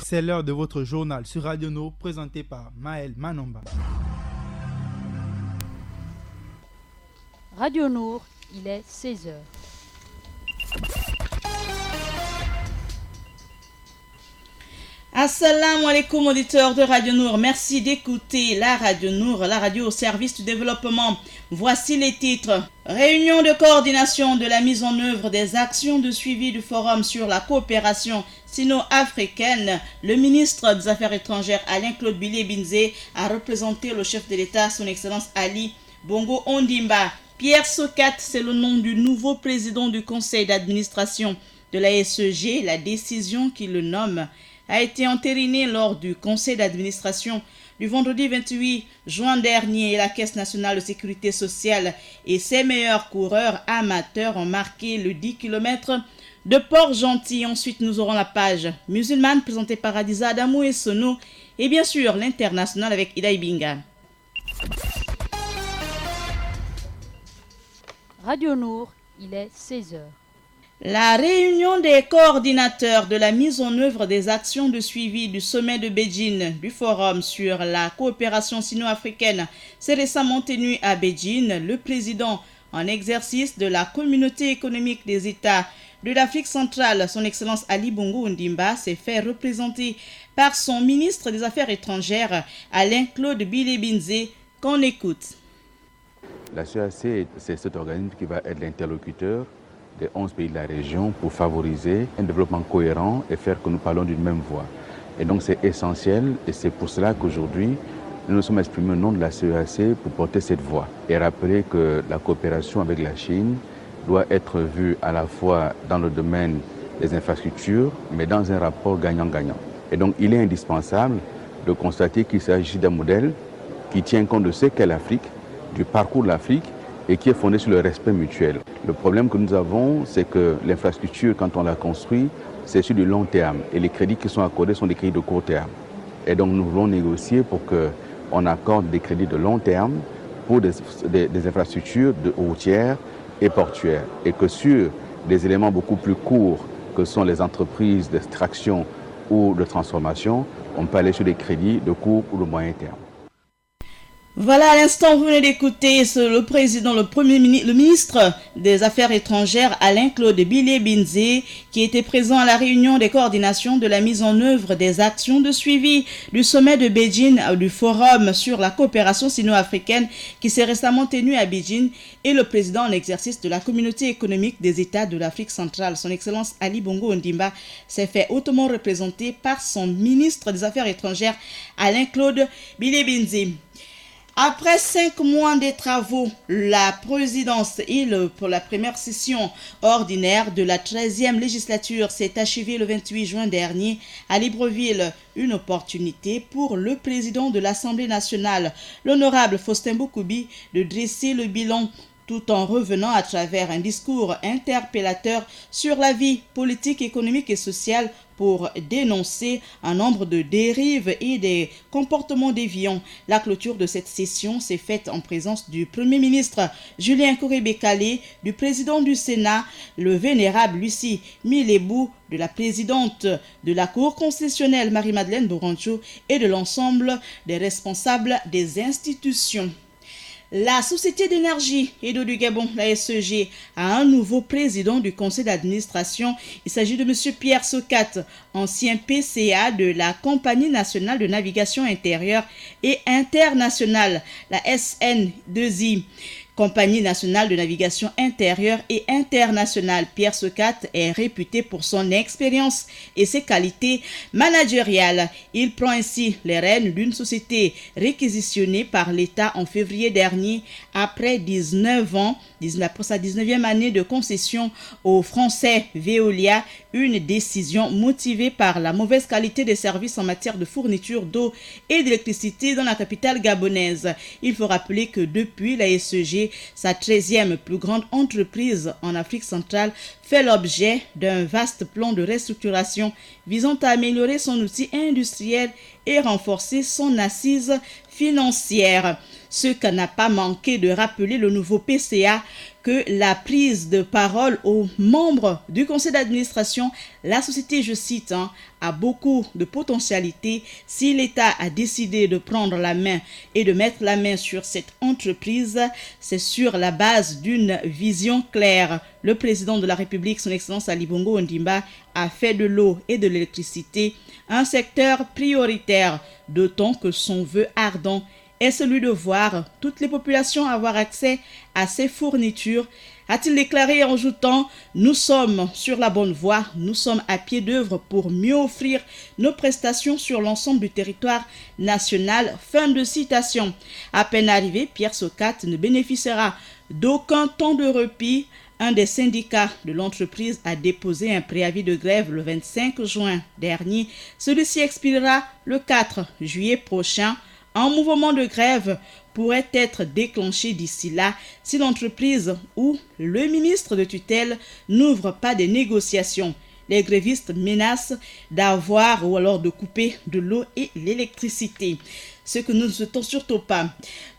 C'est l'heure de votre journal sur Radio Nord présenté par Maël Manomba. Radio Nord, il est 16h. Assalamu alaikum auditeurs de Radio Nour, merci d'écouter la Radio Nour, la radio au service du développement. Voici les titres. Réunion de coordination de la mise en œuvre des actions de suivi du forum sur la coopération sino-africaine. Le ministre des Affaires étrangères Alain-Claude Bilye-Binze a représenté le chef de l'État, son Excellence Ali Bongo Ondimba. Pierre Sokat, c'est le nom du nouveau président du conseil d'administration de la SEG. La décision qui le nomme a été entérinée lors du conseil d'administration du vendredi 28 juin dernier. La Caisse nationale de sécurité sociale et ses meilleurs coureurs amateurs ont marqué le 10 km de Port-Gentil. Ensuite, nous aurons la page musulmane présentée par Adiza Adamou et Sono et bien sûr l'international avec Ida Ibinga. Radio Nour, il est 16h. La réunion des coordinateurs de la mise en œuvre des actions de suivi du sommet de Beijing du Forum sur la coopération sino-africaine s'est récemment tenue à Beijing. Le président en exercice de la communauté économique des États de l'Afrique centrale, son Excellence Ali Bongo Ondimba, s'est fait représenter par son ministre des Affaires étrangères, Alain-Claude Bilye-Binze, qu'on écoute. La CEAC, c'est cet organisme qui va être l'interlocuteur des 11 pays de la région pour favoriser un développement cohérent et faire que nous parlons d'une même voix. Et donc c'est essentiel et c'est pour cela qu'aujourd'hui nous nous sommes exprimés au nom de la CEAC pour porter cette voix et rappeler que la coopération avec la Chine doit être vue à la fois dans le domaine des infrastructures mais dans un rapport gagnant-gagnant. Et donc il est indispensable de constater qu'il s'agit d'un modèle qui tient compte de ce qu'est l'Afrique, du parcours de l'Afrique et qui est fondé sur le respect mutuel. Le problème que nous avons, c'est que l'infrastructure, quand on la construit, c'est sur du long terme. Et les crédits qui sont accordés sont des crédits de court terme. Et donc nous voulons négocier pour qu'on accorde des crédits de long terme pour des infrastructures routières et portuaires. Et que sur des éléments beaucoup plus courts, que sont les entreprises d'extraction ou de transformation, on peut aller sur des crédits de court ou de moyen terme. Voilà, à l'instant, vous venez d'écouter le ministre des Affaires étrangères, Alain-Claude Bilye-Binze, qui était présent à la réunion des coordinations de la mise en œuvre des actions de suivi du sommet de Beijing, du Forum sur la coopération sino-africaine, qui s'est récemment tenu à Beijing, et le président en exercice de la communauté économique des États de l'Afrique centrale, son Excellence Ali Bongo Ondimba, s'est fait hautement représenter par son ministre des Affaires étrangères, Alain-Claude Bilye-Binze. Après 5 mois de travaux, la présidence pour la première session ordinaire de la 13e législature s'est achevée le 28 juin dernier à Libreville. Une opportunité pour le président de l'Assemblée nationale, l'honorable Faustin Boukoubi, de dresser le bilan tout en revenant à travers un discours interpellateur sur la vie politique, économique et sociale pour dénoncer un nombre de dérives et des comportements déviants. La clôture de cette session s'est faite en présence du Premier ministre Julien Kouré-Bekale, du président du Sénat, le vénérable Lucie Milebou, de la présidente de la Cour constitutionnelle Marie-Madeleine Borancho et de l'ensemble des responsables des institutions. La Société d'énergie et d'eau du Gabon, la SEG, a un nouveau président du conseil d'administration. Il s'agit de M. Pierre Sokat, ancien PCA de la Compagnie nationale de navigation intérieure et internationale, la SN2I. Compagnie nationale de navigation intérieure et internationale. Pierre Sokat est réputé pour son expérience et ses qualités managériales. Il prend ainsi les rênes d'une société réquisitionnée par l'État en février dernier après 19 ans, après sa 19e année de concession au français Veolia, une décision motivée par la mauvaise qualité des services en matière de fourniture d'eau et d'électricité dans la capitale gabonaise. Il faut rappeler que depuis la SEG, sa 13e plus grande entreprise en Afrique centrale, fait l'objet d'un vaste plan de restructuration visant à améliorer son outil industriel et renforcer son assise financière. ce que n'a pas manqué de rappeler le nouveau PCA que la prise de parole aux membres du conseil d'administration, la société, je cite, a beaucoup de potentialité. Si l'État a décidé de prendre la main et de mettre la main sur cette entreprise, c'est sur la base d'une vision claire. Le président de la République, son Excellence Ali Bongo Ondimba, a fait de l'eau et de l'électricité un secteur prioritaire, d'autant que son vœu ardent est celui de voir toutes les populations avoir accès à ces fournitures, a-t-il déclaré en ajoutant « Nous sommes sur la bonne voie, nous sommes à pied d'œuvre pour mieux offrir nos prestations sur l'ensemble du territoire national. » Fin de citation. À peine arrivé, Pierre Socat ne bénéficiera d'aucun temps de répit. Un des syndicats de l'entreprise a déposé un préavis de grève le 25 juin dernier. Celui-ci expirera le 4 juillet prochain. Un mouvement de grève pourrait être déclenché d'ici là si l'entreprise ou le ministre de tutelle n'ouvre pas des négociations. Les grévistes menacent d'avoir ou alors de couper de l'eau et l'électricité, ce que nous ne souhaitons surtout pas.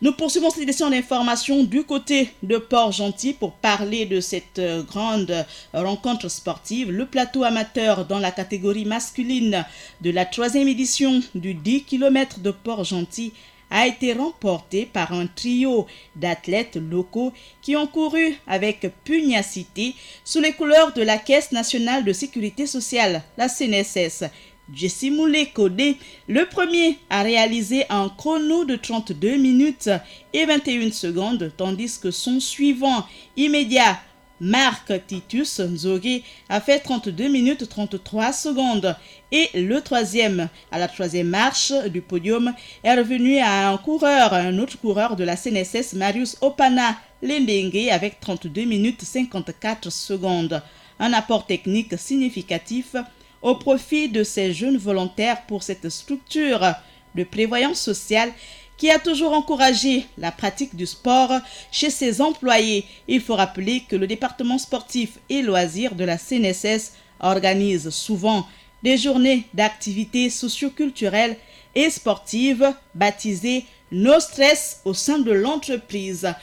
Nous poursuivons cette édition d'information du côté de Port-Gentil pour parler de cette grande rencontre sportive. Le plateau amateur dans la catégorie masculine de la 3e édition du 10 km de Port-Gentil a été remporté par un trio d'athlètes locaux qui ont couru avec pugnacité sous les couleurs de la Caisse nationale de sécurité sociale, la CNSS. Jesse Moulé Kodé, le premier à réaliser un chrono de 32 minutes et 21 secondes, tandis que son suivant immédiat, Marc Titus Nzogé, a fait 32 minutes 33 secondes. Et le troisième, à la troisième marche du podium, est revenu à un autre coureur de la CNSS, Marius Opana Lendengue, avec 32 minutes 54 secondes. Un apport technique significatif au profit de ces jeunes volontaires pour cette structure de prévoyance sociale qui a toujours encouragé la pratique du sport chez ses employés. Il faut rappeler que le département sportif et loisirs de la CNSS organise souvent des journées d'activités socio-culturelles et sportives baptisées No Stress au sein de l'entreprise.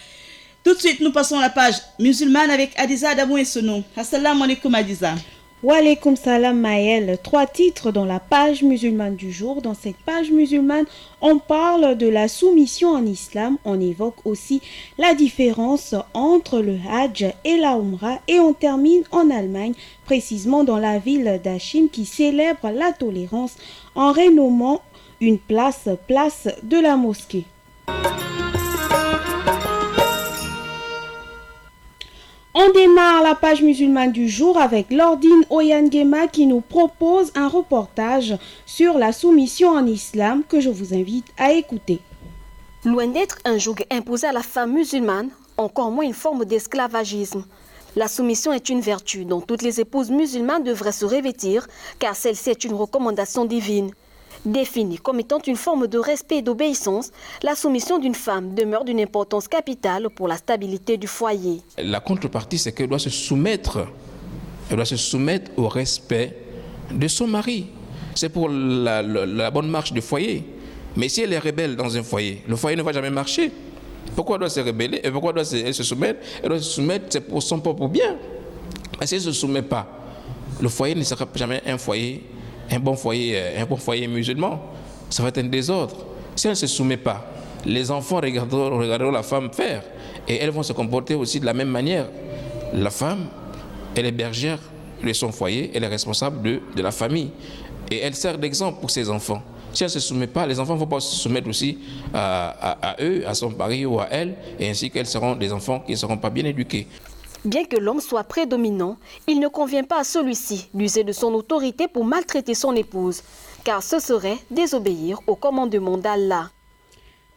Tout de suite, nous passons à la page musulmane avec Adiza Adamou et Sono. Assalamu alaikum Adiza. Wa alaykoum salam Maël. 3 titres dans la page musulmane du jour. Dans cette page musulmane, on parle de la soumission en islam. On évoque aussi la différence entre le Hajj et la Umrah. Et on termine en Allemagne, précisément dans la ville d'Achim, qui célèbre la tolérance en renommant une place de la mosquée. On démarre la page musulmane du jour avec Lordine Oyangema qui nous propose un reportage sur la soumission en islam que je vous invite à écouter. Loin d'être un joug imposé à la femme musulmane, encore moins une forme d'esclavagisme. La soumission est une vertu dont toutes les épouses musulmanes devraient se revêtir car celle-ci est une recommandation divine. Définie comme étant une forme de respect et d'obéissance, la soumission d'une femme demeure d'une importance capitale pour la stabilité du foyer. La contrepartie, c'est qu'elle doit se soumettre au respect de son mari. C'est pour la bonne marche du foyer. Mais si elle est rebelle dans un foyer, le foyer ne va jamais marcher. Pourquoi elle doit se rebeller et pourquoi elle se soumettre? Elle doit se soumettre, c'est pour son propre bien. Parce qu'elle ne se soumet pas, le foyer ne sera jamais un bon foyer musulman. Ça va être un désordre. Si elle ne se soumet pas, les enfants regarderont la femme faire et elles vont se comporter aussi de la même manière. La femme, elle est bergère de son foyer, elle est responsable de la famille et elle sert d'exemple pour ses enfants. Si elle ne se soumet pas, les enfants ne vont pas se soumettre aussi à eux, à son mari ou à elle, et ainsi qu'elles seront des enfants qui ne seront pas bien éduqués. Bien que l'homme soit prédominant, il ne convient pas à celui-ci d'user de son autorité pour maltraiter son épouse, car ce serait désobéir au commandement d'Allah.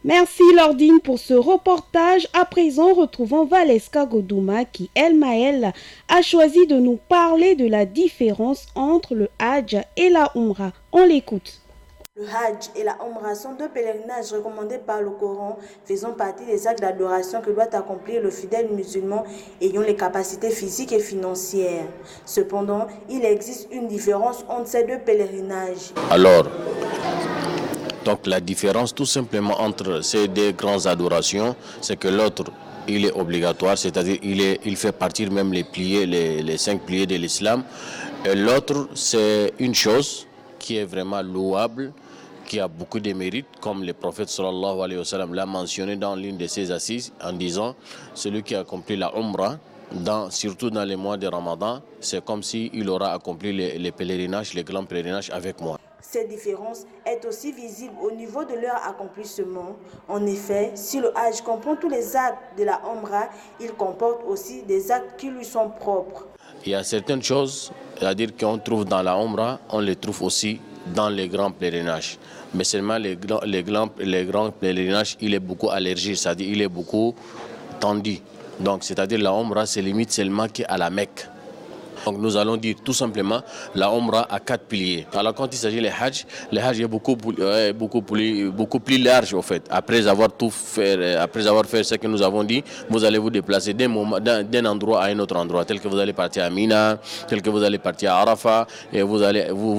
Merci Lordine pour ce reportage. À présent, retrouvons Valeska Godouma qui, elle, Maël, a choisi de nous parler de la différence entre le Hajj et la Umrah. On l'écoute. Le Hajj et la Umrah sont 2 pèlerinages recommandés par le Coran, faisant partie des actes d'adoration que doit accomplir le fidèle musulman ayant les capacités physiques et financières. Cependant, il existe une différence entre ces 2 pèlerinages. Alors, Donc la différence tout simplement entre ces deux grandes adorations, c'est que l'autre, il est obligatoire, c'est-à-dire il fait partie même les 5 piliers de l'islam. Et l'autre, c'est une chose qui est vraiment louable, qui a beaucoup de mérites, comme le prophète sallallahu alayhi wa sallam l'a mentionné dans l'une de ses assises en disant, celui qui a accompli la Umrah, surtout dans les mois de Ramadan, c'est comme s'il aura accompli les pèlerinages, les grands pèlerinages avec moi. Cette différence est aussi visible au niveau de leur accomplissement. En effet, si le Hajj comprend tous les actes de la Umrah, il comporte aussi des actes qui lui sont propres. Il y a certaines choses, c'est-à-dire qu'on trouve dans la Umrah, on les trouve aussi dans les grands pèlerinages. Mais seulement les grands pèlerinages, il est beaucoup allergique, c'est-à-dire il est beaucoup tendu. Donc, c'est-à-dire la Umrah se limite seulement qu'à la Mecque. Donc nous allons dire tout simplement la Umrah à 4 piliers. Alors quand il s'agit des Hajj, le Hajj est beaucoup plus large au fait. Après avoir fait ce que nous avons dit, vous allez vous déplacer d'un endroit à un autre endroit, tel que vous allez partir à Mina, tel que vous allez partir à Arafat, et vous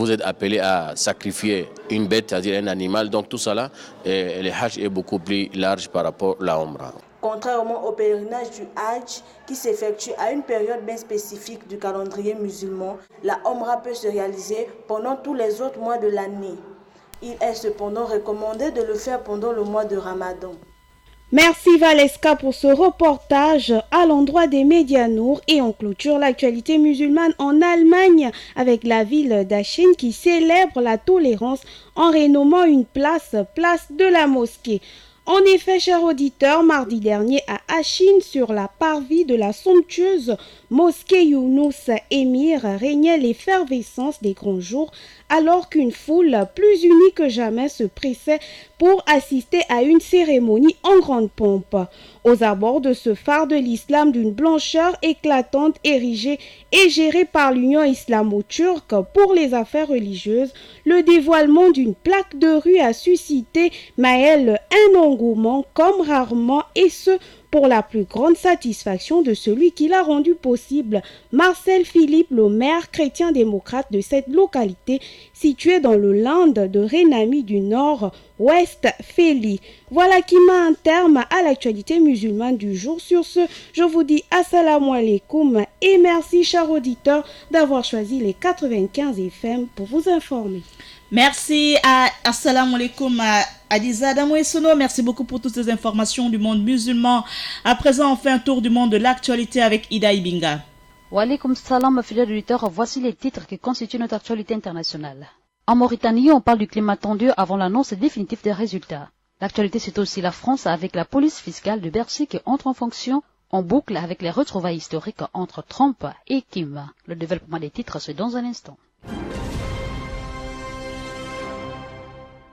êtes appelé à sacrifier une bête, c'est-à-dire un animal. Donc tout ça là, le Hajj est beaucoup plus large par rapport à la Umrah. Contrairement au pèlerinage du Hajj, qui s'effectue à une période bien spécifique du calendrier musulman, la Umrah peut se réaliser pendant tous les autres mois de l'année. Il est cependant recommandé de le faire pendant le mois de Ramadan. Merci Valeska pour ce reportage à l'endroit des médias Nour, et on clôture l'actualité musulmane en Allemagne avec la ville d'Aachen qui célèbre la tolérance en rénommant une place de la mosquée. En effet, chers auditeurs, mardi dernier à Aachen, sur la parvis de la somptueuse mosquée Younous Émir, régnait l'effervescence des grands jours, alors qu'une foule plus unie que jamais se pressait pour assister à une cérémonie en grande pompe. Aux abords de ce phare de l'islam d'une blancheur éclatante, érigé et géré par l'Union islamo-turque pour les affaires religieuses, le dévoilement d'une plaque de rue a suscité, Maël, un engouement comme rarement, et ce pour la plus grande satisfaction de celui qui l'a rendu possible, Marcel Philippe, le maire chrétien-démocrate de cette localité située dans le land de Rhénanie du Nord, Westphalie. Voilà qui met un terme à l'actualité musulmane du jour. Sur ce, je vous dis assalamu alaikum et merci, chers auditeurs, d'avoir choisi les 95 FM pour vous informer. Merci à assalamu alaikum à Adiza Adamo et Sono. Merci beaucoup pour toutes ces informations du monde musulman. À présent, on fait un tour du monde de l'actualité avec Ida Ibinga. Wa alaikum salam, fidèles auditeurs. Voici les titres qui constituent notre actualité internationale. En Mauritanie, on parle du climat tendu avant l'annonce définitive des résultats. L'actualité, c'est aussi la France avec la police fiscale de Bercy qui entre en fonction en boucle avec les retrouvailles historiques entre Trump et Kim. Le développement des titres, c'est dans un instant.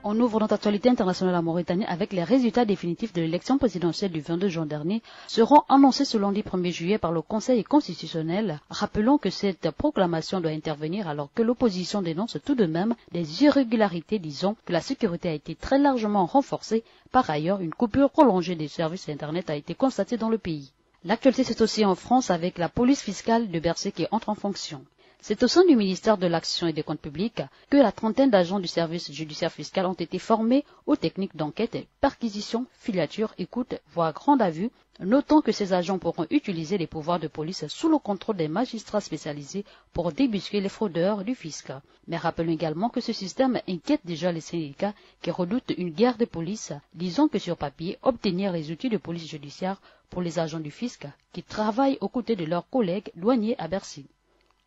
On ouvre notre actualité internationale en Mauritanie avec les résultats définitifs de l'élection présidentielle du 22 juin dernier seront annoncés ce lundi 1er juillet par le Conseil constitutionnel. Rappelons que cette proclamation doit intervenir alors que l'opposition dénonce tout de même des irrégularités, disons que la sécurité a été très largement renforcée. Par ailleurs, une coupure prolongée des services Internet a été constatée dans le pays. L'actualité c'est aussi en France avec la police fiscale de Bercy qui entre en fonction. C'est au sein du ministère de l'Action et des Comptes publics que la trentaine d'agents du service judiciaire fiscal ont été formés aux techniques d'enquête, perquisition, filature, écoute, voire grande à vue, notant que ces agents pourront utiliser les pouvoirs de police sous le contrôle des magistrats spécialisés pour débusquer les fraudeurs du fisc. Mais rappelons également que ce système inquiète déjà les syndicats qui redoutent une guerre de police, disons que sur papier, obtenir les outils de police judiciaire pour les agents du fisc qui travaillent aux côtés de leurs collègues douaniers à Bercy.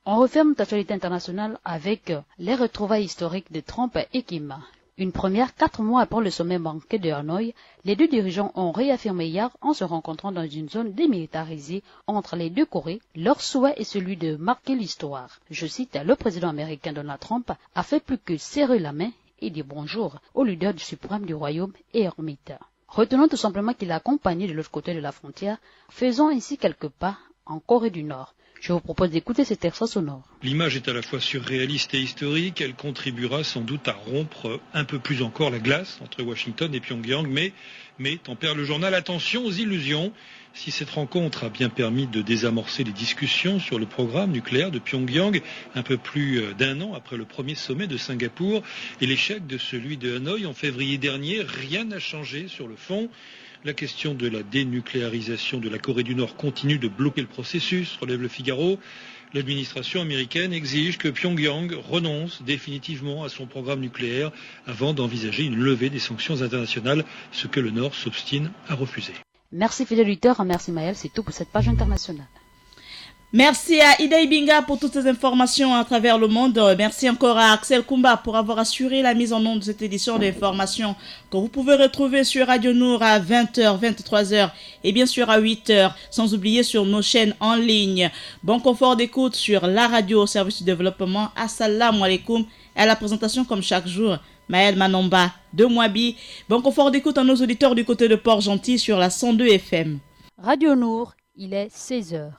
On referme notre actualité internationale avec les retrouvailles historiques de Trump et Kim. Une première 4 mois après le sommet banquet de Hanoï, les deux dirigeants ont réaffirmé hier, en se rencontrant dans une zone démilitarisée entre les deux Corées, leur souhait est celui de marquer l'histoire. Je cite, le président américain Donald Trump a fait plus que serrer la main et dire bonjour au leader suprême du royaume et ermite. Retenons tout simplement qu'il a accompagné de l'autre côté de la frontière, faisant ainsi quelques pas en Corée du Nord. Je vous propose d'écouter cet extrait sonore. L'image est à la fois surréaliste et historique. Elle contribuera sans doute à rompre un peu plus encore la glace entre Washington et Pyongyang. Mais tempère le journal, attention aux illusions. Si cette rencontre a bien permis de désamorcer les discussions sur le programme nucléaire de Pyongyang, un peu plus d'un an après le premier sommet de Singapour et l'échec de celui de Hanoï en février dernier, rien n'a changé sur le fond. La question de la dénucléarisation de la Corée du Nord continue de bloquer le processus, relève le Figaro. L'administration américaine exige que Pyongyang renonce définitivement à son programme nucléaire avant d'envisager une levée des sanctions internationales, ce que le Nord s'obstine à refuser. Merci fidèle auditeur, merci Maël, c'est tout pour cette page internationale. Merci à Ida Ibinga pour toutes ces informations à travers le monde. Merci encore à Axel Kumba pour avoir assuré la mise en onde de cette édition d'informations que vous pouvez retrouver sur Radio Nour à 20h, 23h et bien sûr à 8h, sans oublier sur nos chaînes en ligne. Bon confort d'écoute sur la radio au service du développement. Assalamu alaikum. À la présentation comme chaque jour, Maël Manomba de Mouabi. Bon confort d'écoute à nos auditeurs du côté de Port-Gentil sur la 102 FM. Radio Nour, il est 16h.